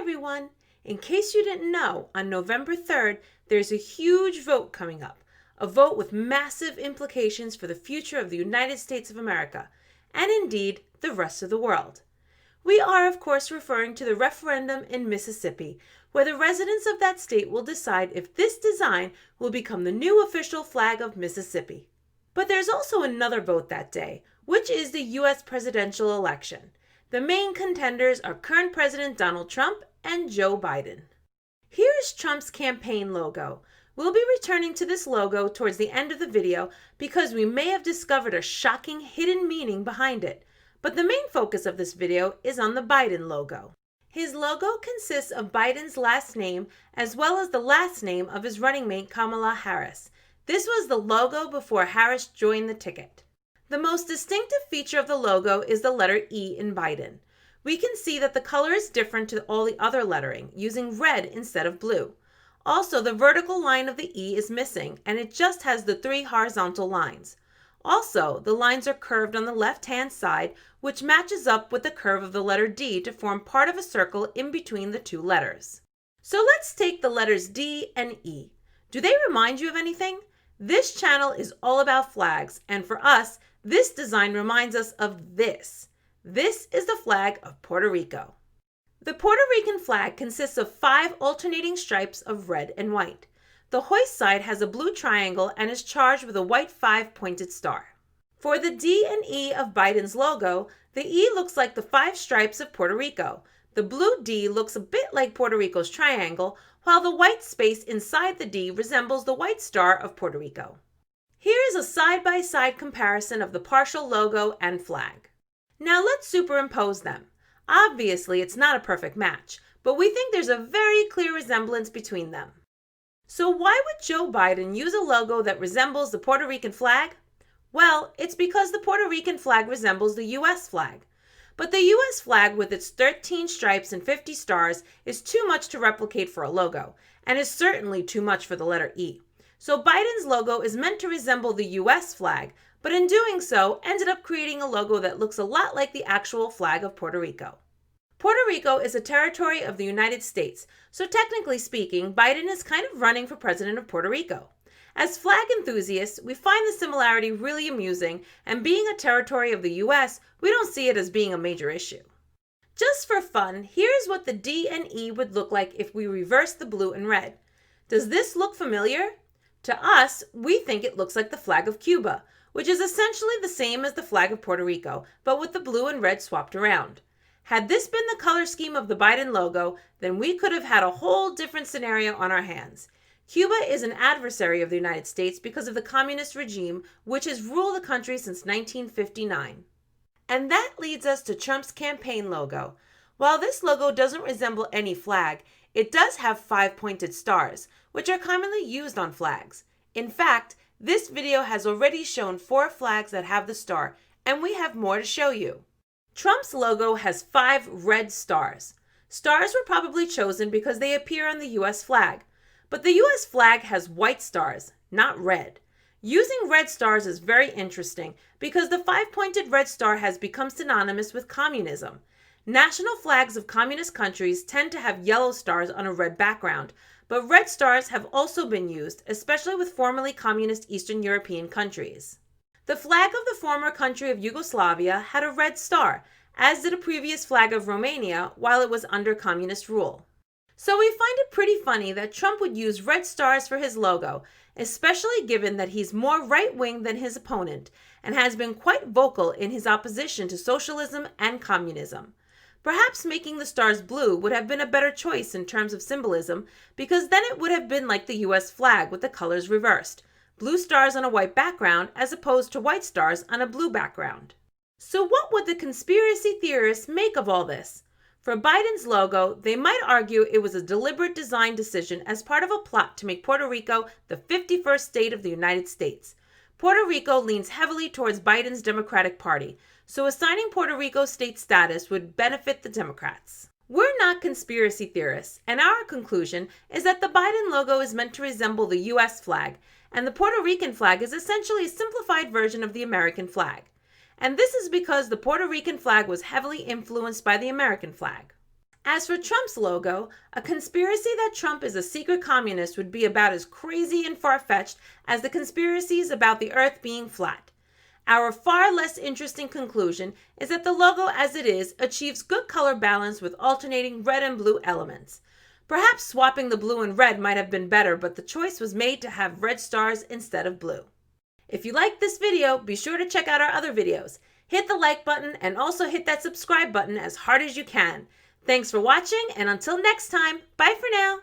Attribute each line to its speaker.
Speaker 1: everyone! In case you didn't know, on November 3rd, there's a huge vote coming up. A vote with massive implications for the future of the United States of America, and indeed, the rest of the world. We are, of course, referring to the referendum in Mississippi, where the residents of that state will decide if this design will become the new official flag of Mississippi. But there's also another vote that day, which is the U.S. presidential election. The main contenders are current President Donald Trump and Joe Biden. Here is Trump's campaign logo. We'll be returning to this logo towards the end of the video because we may have discovered a shocking hidden meaning behind it. But the main focus of this video is on the Biden logo. His logo consists of Biden's last name as well as the last name of his running mate Kamala Harris. This was the logo before Harris joined the ticket. The most distinctive feature of the logo is the letter E in Biden. We can see that the color is different to all the other lettering, using red instead of blue. Also, the vertical line of the E is missing, and it just has the 3 horizontal lines. Also, the lines are curved on the left-hand side, which matches up with the curve of the letter D to form part of a circle in between the 2 letters. So let's take the letters D and E. Do they remind you of anything? This channel is all about flags, and for us, this design reminds us of this. This is the flag of Puerto Rico. The Puerto Rican flag consists of 5 alternating stripes of red and white. The hoist side has a blue triangle and is charged with a white 5-pointed star. For the D and E of Biden's logo, the E looks like the 5 stripes of Puerto Rico. The blue D looks a bit like Puerto Rico's triangle, while the white space inside the D resembles the white star of Puerto Rico. Here is a side-by-side comparison of the partial logo and flag. Now let's superimpose them. Obviously, it's not a perfect match, but we think there's a very clear resemblance between them. So why would Joe Biden use a logo that resembles the Puerto Rican flag? Well, it's because the Puerto Rican flag resembles the U.S. flag. But the U.S. flag with its 13 stripes and 50 stars is too much to replicate for a logo, and is certainly too much for the letter E. So Biden's logo is meant to resemble the U.S. flag, but in doing so, ended up creating a logo that looks a lot like the actual flag of Puerto Rico. Puerto Rico is a territory of the United States, so technically speaking, Biden is kind of running for president of Puerto Rico. As flag enthusiasts, we find the similarity really amusing, and being a territory of the U.S., we don't see it as being a major issue. Just for fun, here's what the D and E would look like if we reverse the blue and red. Does this look familiar? To us, we think it looks like the flag of Cuba, which is essentially the same as the flag of Puerto Rico, but with the blue and red swapped around. Had this been the color scheme of the Biden logo, then we could have had a whole different scenario on our hands. Cuba is an adversary of the United States because of the communist regime, which has ruled the country since 1959. And that leads us to Trump's campaign logo. While this logo doesn't resemble any flag, it does have 5 pointed stars, which are commonly used on flags. In fact, this video has already shown 4 flags that have the star, and we have more to show you. Trump's logo has 5 red stars. Stars were probably chosen because they appear on the U.S. flag. But the U.S. flag has white stars, not red. Using red stars is very interesting because the 5-pointed red star has become synonymous with communism. National flags of communist countries tend to have yellow stars on a red background, but red stars have also been used, especially with formerly communist Eastern European countries. The flag of the former country of Yugoslavia had a red star, as did a previous flag of Romania while it was under communist rule. So we find it pretty funny that Trump would use red stars for his logo, especially given that he's more right-wing than his opponent and has been quite vocal in his opposition to socialism and communism. Perhaps making the stars blue would have been a better choice in terms of symbolism, because then it would have been like the U.S. flag with the colors reversed. Blue stars on a white background as opposed to white stars on a blue background. So what would the conspiracy theorists make of all this? For Biden's logo, they might argue it was a deliberate design decision as part of a plot to make Puerto Rico the 51st state of the United States. Puerto Rico leans heavily towards Biden's Democratic Party, so assigning Puerto Rico state status would benefit the Democrats. We're not conspiracy theorists, and our conclusion is that the Biden logo is meant to resemble the U.S. flag, and the Puerto Rican flag is essentially a simplified version of the American flag. And this is because the Puerto Rican flag was heavily influenced by the American flag. As for Trump's logo, a conspiracy that Trump is a secret communist would be about as crazy and far-fetched as the conspiracies about the Earth being flat. Our far less interesting conclusion is that the logo as it is achieves good color balance with alternating red and blue elements. Perhaps swapping the blue and red might have been better, but the choice was made to have red stars instead of blue. If you liked this video, be sure to check out our other videos. Hit the like button and also hit that subscribe button as hard as you can. Thanks for watching, and until next time, bye for now.